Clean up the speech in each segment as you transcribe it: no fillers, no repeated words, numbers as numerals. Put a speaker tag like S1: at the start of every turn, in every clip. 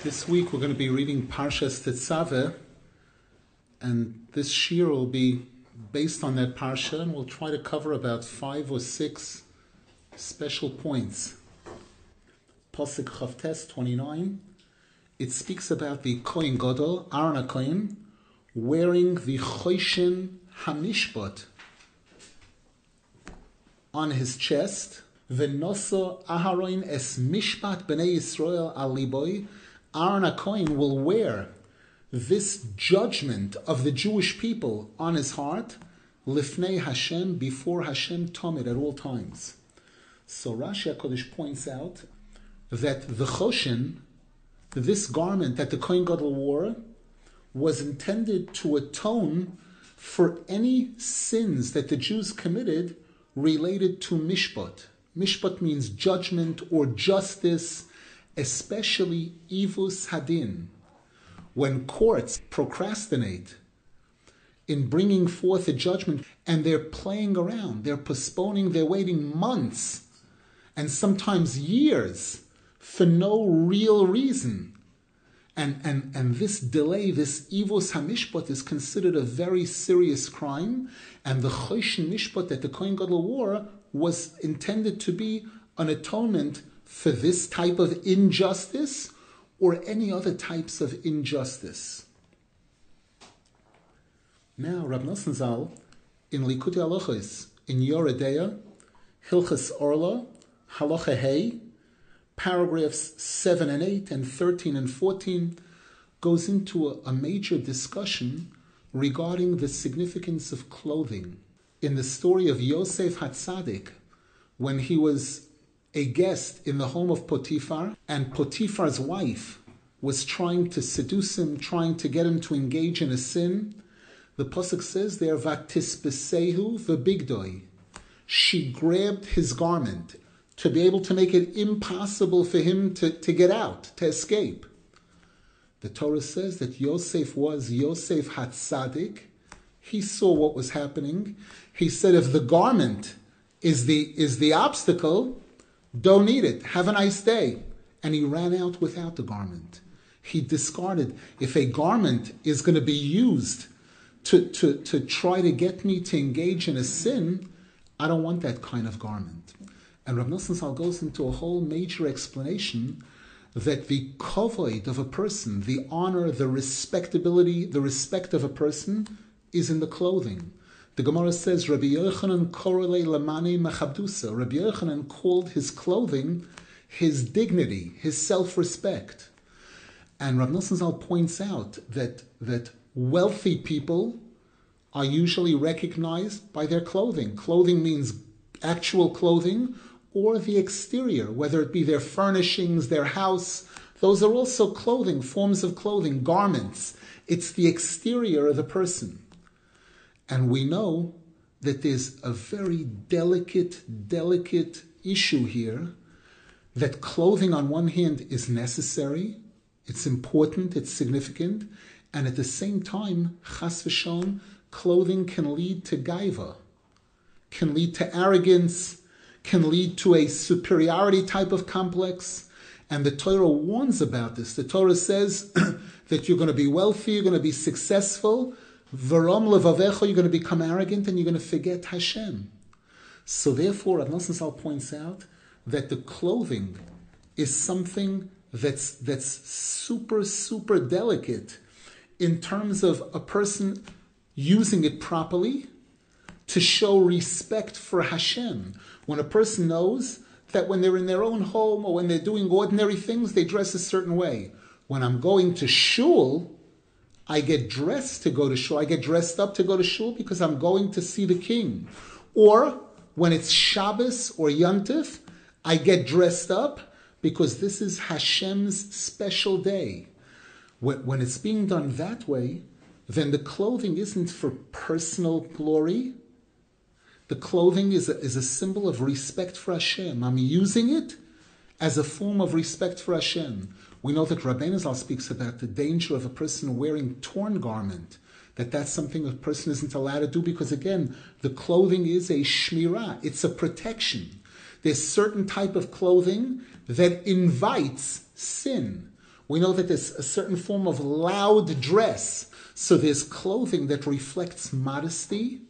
S1: This week we're going to be reading Parshas Tetzave, and this shir will be based on that Parsha, and we'll try to cover about 5 or 6 special points. Pasuk Chavtes 29, it speaks about the Kohen Gadol, Aaron HaKohen, wearing the Choshen HaMishpat on his chest. V'noso Aharon es Mishpat b'nei Yisrael al liboy. Aaron HaKohen will wear this judgment of the Jewish people on his heart, lifnei Hashem, before Hashem Tomid, at all times. So Rashi HaKodesh points out that the Choshen, this garment that the Kohen Gadol wore, was intended to atone for any sins that the Jews committed related to Mishpat. Mishpat means judgment or justice, especially Ivus Hadin. When courts procrastinate in bringing forth a judgment and they're playing around, they're postponing, they're waiting months and sometimes years for no real reason. And this delay, this Ivus HaMishpat, is considered a very serious crime, and the Choshen Mishpat that the Kohen Gadol wore was intended to be an atonement for this type of injustice or any other types of injustice. Now, Rabbi Nasson Zal, in Likutei Halachos, in Yoredeya, Hilchas Orla, Halacha Hey, paragraphs 7 and 8 and 13 and 14, goes into a major discussion regarding the significance of clothing. In the story of Yosef HaTzadik, when he was a guest in the home of Potiphar, and Potiphar's wife was trying to seduce him, trying to get him to engage in a sin, the pasuk says there, "Vatispesehu v'bigdoi." She grabbed his garment to be able to make it impossible for him to get out, to escape. The Torah says that Yosef was Yosef HaTzadik. He saw what was happening. He said, if the garment is the obstacle, don't need it. Have a nice day. And he ran out without the garment. He discarded. If a garment is going to be used to try to get me to engage in a sin, I don't want that kind of garment. And Rabbi Nasson Zal goes into a whole major explanation that the kavod of a person, the honor, the respectability, the respect of a person is in the clothing. The Gemara says, Rabbi Yochanan korele lamane machabdusa. Rabbi Yochanan called his clothing his dignity, his self-respect. And Rabbi Nasson Zal points out that wealthy people are usually recognized by their clothing. Clothing means actual clothing or the exterior, whether it be their furnishings, their house. Those are also clothing, forms of clothing, garments. It's the exterior of the person. And we know that there's a very delicate issue here, that clothing on one hand is necessary, it's important, it's significant, and at the same time, chas v'shalom, clothing can lead to gaiva, can lead to arrogance, can lead to a superiority type of complex. And the Torah warns about this. The Torah says that you're going to be wealthy, you're going to be successful, Varam levavecha, you're going to become arrogant and you're going to forget Hashem. So therefore, Rabbi Nasson Zal points out that the clothing is something that's super delicate in terms of a person using it properly to show respect for Hashem. When a person knows that when they're in their own home or when they're doing ordinary things, they dress a certain way. When I'm going to shul, I get dressed to go to shul. I get dressed up to go to shul because I'm going to see the king. Or when it's Shabbos or Yontif, I get dressed up because this is Hashem's special day. When it's being done that way, then the clothing isn't for personal glory. The clothing is a symbol of respect for Hashem. I'm using it as a form of respect for Hashem. We know that Rabbi Zal speaks about the danger of a person wearing torn garment, that's something a person isn't allowed to do because, again, the clothing is a shmirah. It's a protection. There's certain type of clothing that invites sin. We know that there's a certain form of loud dress. So there's clothing that reflects modesty.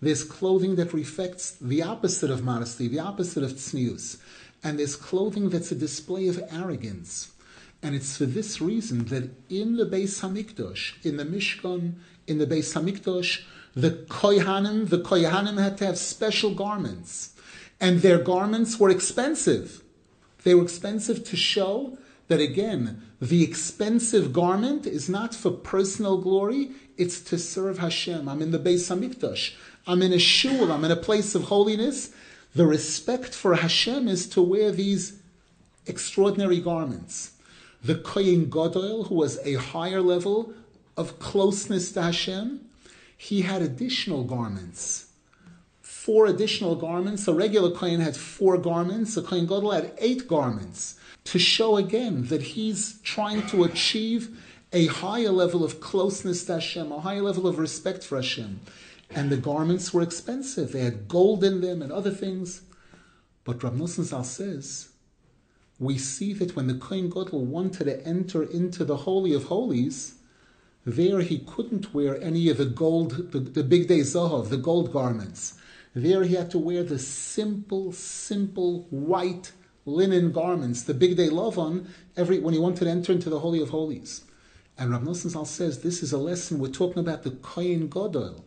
S1: There's clothing that reflects the opposite of modesty, the opposite of tznius. And there's clothing that's a display of arrogance. And it's for this reason that in the Beis Hamikdash, in the Mishkan, in the Beis Hamikdash, the Kohanim had to have special garments. And their garments were expensive. They were expensive to show that, again, the expensive garment is not for personal glory, it's to serve Hashem. I'm in the Beis Hamikdash. I'm in a shul. I'm in a place of holiness. The respect for Hashem is to wear these extraordinary garments. The Kohen Gadol, who was a higher level of closeness to Hashem, he had additional garments. 4 additional garments. A regular Kohen had 4 garments. A Kohen Gadol had 8 garments. To show again that he's trying to achieve a higher level of closeness to Hashem, a higher level of respect for Hashem. And the garments were expensive. They had gold in them and other things. But Rav Nasson Zal says, we see that when the Kohen Gadol wanted to enter into the Holy of Holies, there he couldn't wear any of the gold, the big day Zohov, the gold garments. There he had to wear the simple white linen garments, the big day Lavan, when he wanted to enter into the Holy of Holies. And Rav Nasson Zal says, this is a lesson. We're talking about the Kohen Gadol.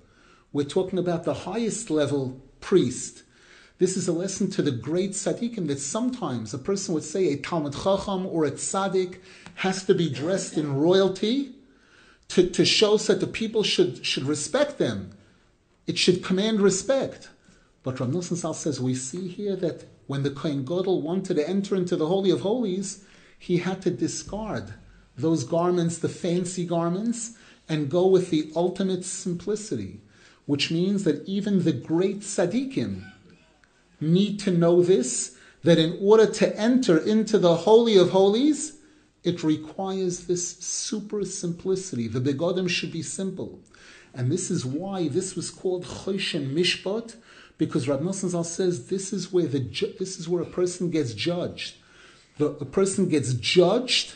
S1: We're talking about the highest level priest. This is a lesson to the great tzaddikim that sometimes a person would say a Talmud Chacham or a tzaddik has to be dressed in royalty to show that the people should respect them. It should command respect. But Rav Nasson Zal says we see here that when the Kohen Gadol wanted to enter into the Holy of Holies, he had to discard those garments, the fancy garments, and go with the ultimate simplicity, which means that even the great tzaddikim need to know this, that in order to enter into the Holy of Holies, it requires this super simplicity. The begodim should be simple. And this is why this was called Choshen Mishpat, because Rav Nasson Zal says this is where a person gets judged. A person gets judged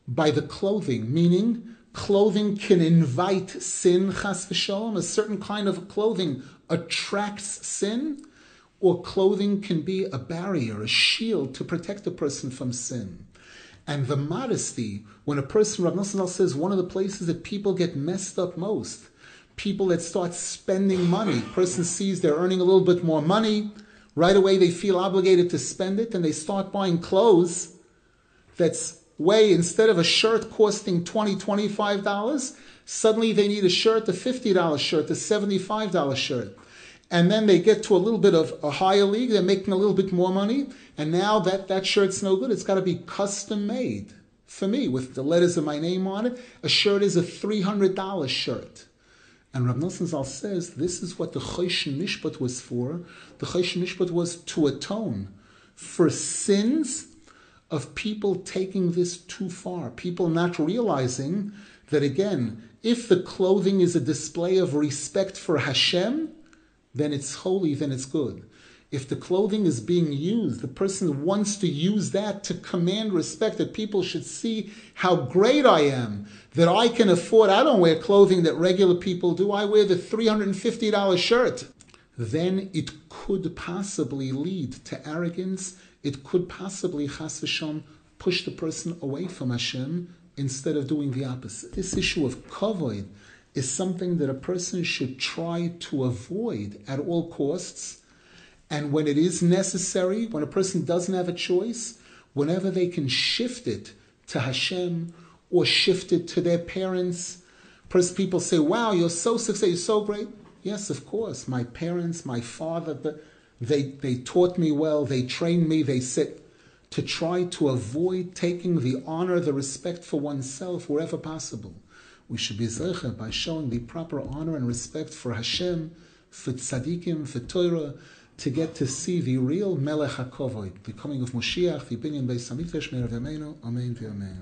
S1: by the clothing, meaning clothing can invite sin, chas v'shalom. A certain kind of clothing attracts sin, or clothing can be a barrier, a shield to protect a person from sin. And the modesty, when a person, Rav Nasson Zal says, one of the places that people get messed up most, people that start spending money, person sees they're earning a little bit more money, right away they feel obligated to spend it, and they start buying clothes that's instead of a shirt costing $20, $25, suddenly they need a shirt, a $50 shirt, a $75 shirt. And then they get to a little bit of a higher league, they're making a little bit more money, and now that shirt's no good. It's got to be custom made. For me, with the letters of my name on it, a shirt is a $300 shirt. And Rav Nasson Zal says this is what the Choshen Mishpat was for. The Choshen Mishpat was to atone for sins of people taking this too far, people not realizing that, again, if the clothing is a display of respect for Hashem, then it's holy, then it's good. If the clothing is being used, the person wants to use that to command respect, that people should see how great I am, that I can afford. I don't wear clothing that regular people do. I wear the $350 shirt. Then it could possibly lead to arrogance. It could possibly, chas v'sham, push the person away from Hashem instead of doing the opposite. This issue of kavod is something that a person should try to avoid at all costs. And when it is necessary, when a person doesn't have a choice, whenever they can shift it to Hashem or shift it to their parents. People say, wow, you're so successful, you're so great. Yes, of course. My parents, my father, they taught me well, they trained me, they said, to try to avoid taking the honor, the respect for oneself wherever possible. We should be zeicher by showing the proper honor and respect for Hashem, for tzaddikim, for Torah, to get to see the real Melech HaKavod, the coming of Moshiach, the binyan Beis Hamikdash, Me'er V'Yameinu, Amen V'Amen.